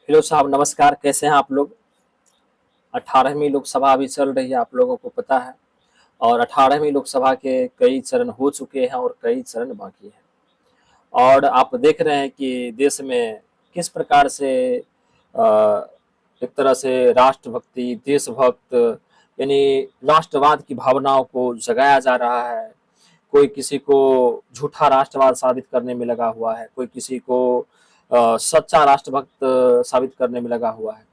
Hello साहब, नमस्कार। कैसे हैं आप लोग? 18वीं लोकसभा अभी चल रही है, आप लोगों को पता है। और 18वीं लोकसभा के कई चरण हो चुके हैं और कई चरण बाकी हैं। और आप देख रहे हैं कि देश में किस प्रकार से एक तरह से राष्ट्रभक्ति, देशभक्त यानी राष्ट्रवाद की भावनाओं को जगाया जा रहा है। कोई किसी को झूठा राष्ट्रवाद साबित करने में लगा हुआ है, कोई किसी को सच्चा राष्ट्रभक्त साबित करने में लगा हुआ है।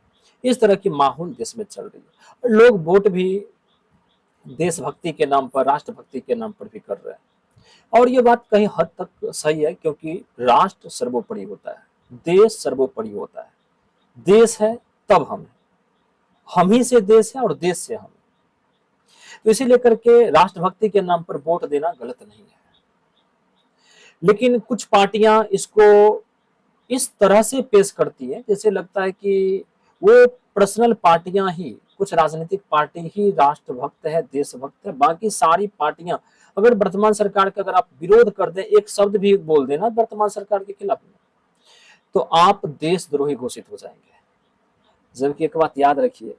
इस तरह की माहौल देश में चल रही है। लोग वोट भी देशभक्ति के नाम पर, राष्ट्रभक्ति के नाम पर भी कर रहे हैं। और ये बात कहीं हद तक सही है, क्योंकि राष्ट्र सर्वोपरि होता है, देश सर्वोपरि होता है। देश है तब हम ही से देश है और देश से हम। तो इसी लेकर के राष्ट्रभक्ति के नाम पर वोट देना गलत नहीं है। लेकिन कुछ पार्टियां इसको इस तरह से पेश करती है जैसे लगता है कि वो पर्सनल पार्टियां ही, कुछ राजनीतिक पार्टी ही राष्ट्रभक्त है, देशभक्त है। बाकी सारी पार्टियां, अगर वर्तमान सरकार का अगर आप विरोध कर दें, एक शब्द भी बोल देना वर्तमान सरकार के खिलाफ, तो आप देशद्रोही घोषित हो जाएंगे। जबकि एक बात याद रखिए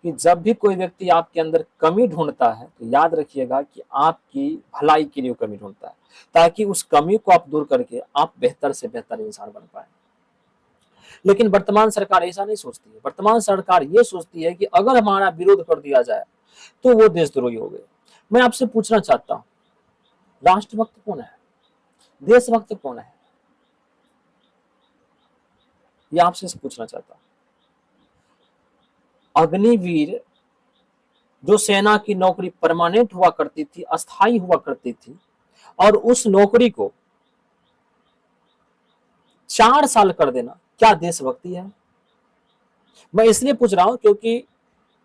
कि जब भी कोई व्यक्ति आपके अंदर कमी ढूंढता है, तो याद रखिएगा कि आपकी भलाई के लिए कमी ढूंढता है, ताकि उस कमी को आप दूर करके आप बेहतर से बेहतर इंसान बन पाए। लेकिन वर्तमान सरकार ऐसा नहीं सोचती है। वर्तमान सरकार ये सोचती है कि अगर हमारा विरोध कर दिया जाए तो वो देशद्रोही हो गए। मैं आपसे पूछना चाहता हूं, राष्ट्रभक्त कौन है, देशभक्त कौन है? ये आपसे पूछना चाहता हूं। अग्निवीर जो सेना की नौकरी परमानेंट हुआ करती थी, अस्थाई हुआ करती थी, और उस नौकरी को 4 साल कर देना, क्या देशभक्ति है? मैं इसलिए पूछ रहा हूं क्योंकि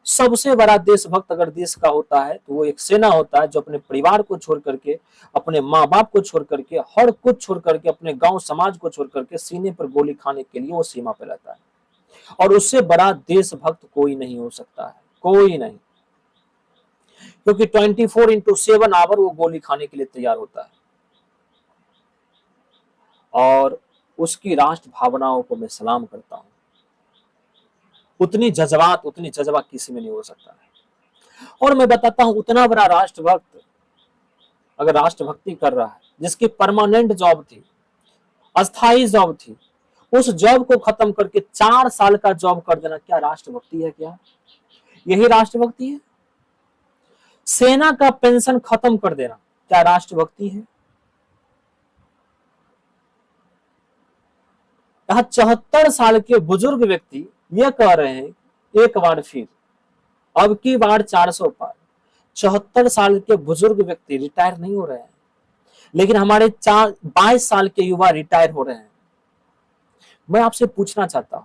सबसे बड़ा देशभक्त अगर देश का होता है तो वो एक सेना होता है, जो अपने परिवार को छोड़ करके, अपने माँ बाप को छोड़ करके, हर कुछ छोड़ करके, अपने गांव समाज को छोड़ करके सीने पर गोली खाने के लिए वो सीमा पर रहता है। और उससे बड़ा देशभक्त कोई नहीं हो सकता है, कोई नहीं। क्योंकि 24x7 वो गोली खाने के लिए तैयार होता है। और उसकी राष्ट्र भावनाओं को मैं सलाम करता हूं। उतनी जज्बा किसी में नहीं हो सकता है। और मैं बताता हूं, उतना बड़ा राष्ट्रभक्त अगर राष्ट्रभक्ति कर रहा है, जिसकी परमानेंट जॉब थी, अस्थाई जॉब थी, उस जॉब को खत्म करके 4 साल का जॉब कर देना, क्या राष्ट्रभक्ति है? क्या यही राष्ट्रभक्ति है? सेना का पेंशन खत्म कर देना, क्या राष्ट्रभक्ति है? यहां 74 साल के बुजुर्ग व्यक्ति यह कह रहे हैं एक बार फिर, अब की बार 400 पार। 74 साल के बुजुर्ग व्यक्ति रिटायर नहीं हो रहे हैं, लेकिन हमारे 22 साल के युवा रिटायर हो रहे हैं। मैं आपसे पूछना चाहता हूं,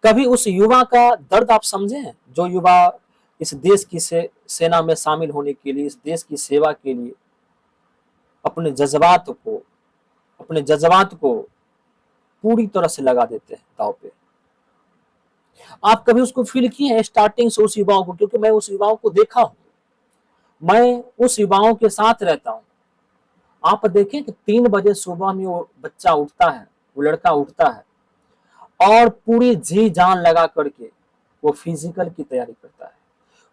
कभी उस युवा का दर्द आप समझे हैं, जो युवा इस देश की सेना में शामिल होने के लिए, इस देश की सेवा के लिए अपने जज्बात को पूरी तरह से लगा देते हैं दांव पे? आप कभी उसको फील किए हैं स्टार्टिंग से उस युवाओं को? क्योंकि मैं उस युवाओं को देखा हूं, मैं उस युवाओं के साथ रहता हूं। आप देखें कि 3 बजे सुबह में वो बच्चा उठता है, वो लड़का उठता है और पूरी जी जान लगा करके वो फिजिकल की तैयारी करता है,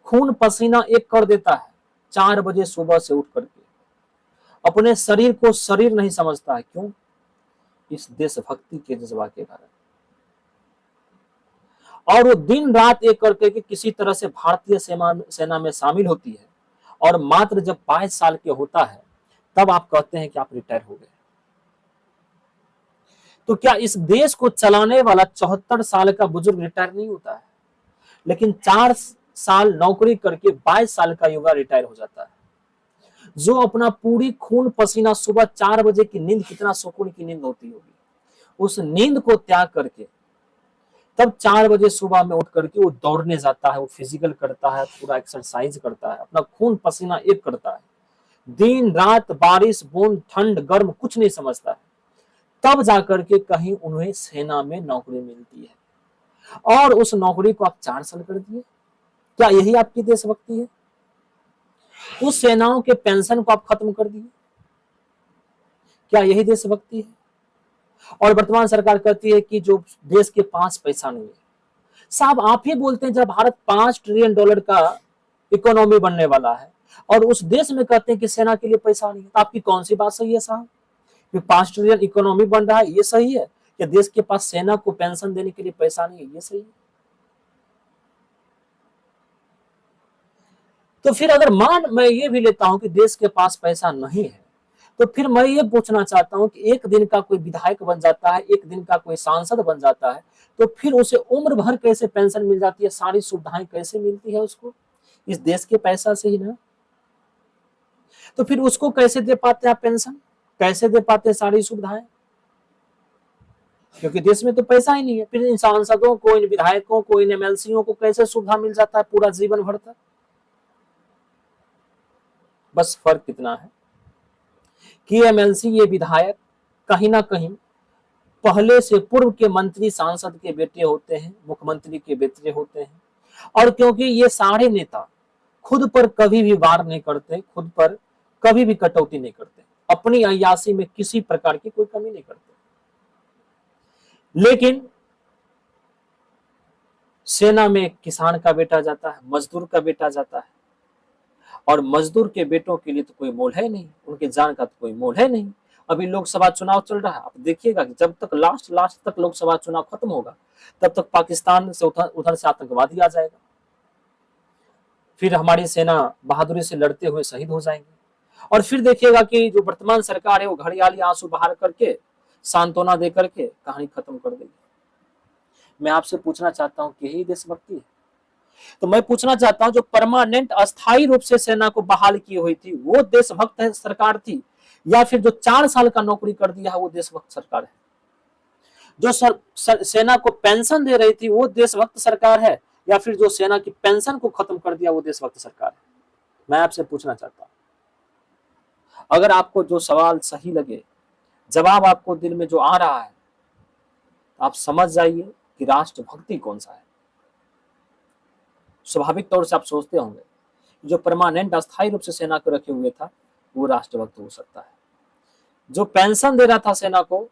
खून पसीना एक कर देता है 4 बजे सुबह से उठ करके। अपने शरीर को शरीर नहीं समझता है। क्यों? इस देशभक्ति के जज्बा के कारण। और वो दिन रात एक करके के किसी तरह से भारतीय सेना में शामिल होती है, और मात्र जब 22 साल के होता है तब आप कहते हैं कि आप रिटायर हो गए। तो क्या इस देश को चलाने वाला 74 साल का बुजुर्ग रिटायर नहीं होता है? लेकिन 4 साल नौकरी करके 22 साल का युवा रिटायर हो जाता है, जो अपना पूरी खून पसीना, सुबह 4 बजे की नींद, कितना सुकून की नींद होती होगी, उस नींद को त्याग करके तब 4 बजे सुबह में उठ करके वो दौड़ने जाता है, वो फिजिकल करता है, पूरा एक्सरसाइज करता है, अपना खून पसीना एक करता है, दिन रात बारिश बूंद ठंड गर्म कुछ नहीं समझता है। तब जाकर के कहीं उन्हें सेना में नौकरी मिलती है, और उस नौकरी को आप 4 साल कर दिए। क्या यही आपकी देशभक्ति है? उस सेनाओं के पेंशन को आप खत्म कर दिए, क्या यही देशभक्ति है? और वर्तमान सरकार कहती है कि जो देश के पास पैसा नहीं है। साहब आप ही बोलते हैं जब भारत $5 ट्रिलियन का इकोनॉमी बनने वाला है और उस देश में कहते हैं कि सेना के लिए पैसा नहीं है, तो आपकी कौन सी बात सही है साहब? कि 5 ट्रिलियन इकोनॉमी बन रहा है ये सही है, कि देश के पास सेना को पेंशन देने के लिए पैसा नहीं है ये सही है? तो फिर अगर मैं ये भी लेता हूं कि देश के पास पैसा नहीं है, तो फिर मैं ये पूछना चाहता हूं कि एक दिन का कोई विधायक बन जाता है, एक दिन का कोई सांसद बन जाता है, तो फिर उसे उम्र भर कैसे पेंशन मिल जाती है, सारी सुविधाएं कैसे मिलती है उसको? इस देश के पैसा से ही ना। तो फिर उसको कैसे दे पाते हैं आप पेंशन, कैसे दे पाते हैं सारी सुविधाएं? क्योंकि देश में तो पैसा ही नहीं है। फिर इन सांसदों को, इन विधायकों को, इन एमएलसीओ को कैसे सुविधा मिल जाता है पूरा जीवन भर तक? बस फर्क कितना है कि एमएलसी, ये विधायक कहीं ना कहीं पहले से पूर्व के मंत्री सांसद के बेटे होते हैं, मुख्यमंत्री के बेटे होते हैं। और क्योंकि ये सारे नेता खुद पर कभी भी वार नहीं करते, खुद पर कभी भी कटौती नहीं करते, अपनी अय्याशी में किसी प्रकार की कोई कमी नहीं करते, लेकिन सेना में किसान का बेटा जाता है, मजदूर का बेटा जाता है, और मजदूर के बेटों के लिए तो कोई मोल है नहीं, उनके जान का तो कोई मोल है नहीं। अभी लोकसभा चुनाव चल रहा है, आप देखिएगा कि जब तक लास्ट तक लोकसभा चुनाव खत्म होगा तब तक पाकिस्तान से उधर से आतंकवादी आ जाएगा, फिर हमारी सेना बहादुरी से लड़ते हुए शहीद हो जाएंगे, और फिर देखिएगा कि जो वर्तमान सरकार है वो घड़ियाली आंसू बहार करके, सांत्वना दे करके कहानी खत्म कर देगी। मैं आपसे पूछना चाहता हूं कि यही देशभक्ति है? तो मैं पूछना चाहता हूं जो परमानेंट अस्थायी रूप से सेना को बहाल की हुई थी वो देशभक्त सरकार थी, या फिर जो 4 साल का नौकरी कर दिया है वो देशभक्त सरकार है? जो सेना को पेंशन दे रही थी वो देशभक्त सरकार है, या फिर जो सेना की पेंशन को खत्म कर दिया वो देशभक्त सरकार है? मैं आपसे पूछना चाहता हूं। अगर आपको जो सवाल सही लगे, जवाब आपको दिल में जो आ रहा है, आप समझ जाइए कि राष्ट्रभक्ति कौन सा है। स्वाभाविक तौर से आप सोचते होंगे जो परमानेंट अस्थायी रूप से सेना को रखे हुए था वो राष्ट्रभक्त हो सकता है, जो पेंशन दे रहा था सेना को,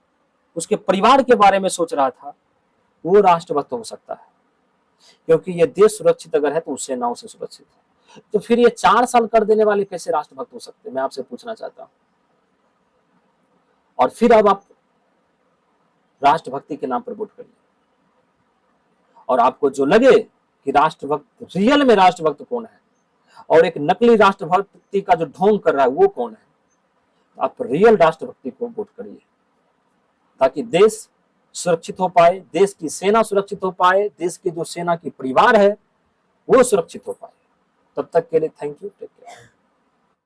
उसके परिवार के बारे में सोच रहा था, वो राष्ट्रभक्त हो सकता है, क्योंकि ये देश सुरक्षित अगर है तो उस सेनाओं से सुरक्षित है। तो फिर ये 4 साल कर देने वाले कैसे राष्ट्रभक्त हो सकते हैं? मैं आपसे पूछना चाहता हूं। और फिर अब आप राष्ट्रभक्ति के नाम पर वोट करिए, और आपको जो लगे कि राष्ट्रभक्त, रियल में राष्ट्रभक्त कौन है और एक नकली राष्ट्रभक्ति का जो ढोंग कर रहा है वो कौन है, आप रियल राष्ट्रभक्ति को वोट करिए, ताकि देश सुरक्षित हो पाए, देश की सेना सुरक्षित हो पाए, देश के जो सेना की परिवार है वो सुरक्षित हो पाए। तब तक के लिए थैंक यू, टेक केयर।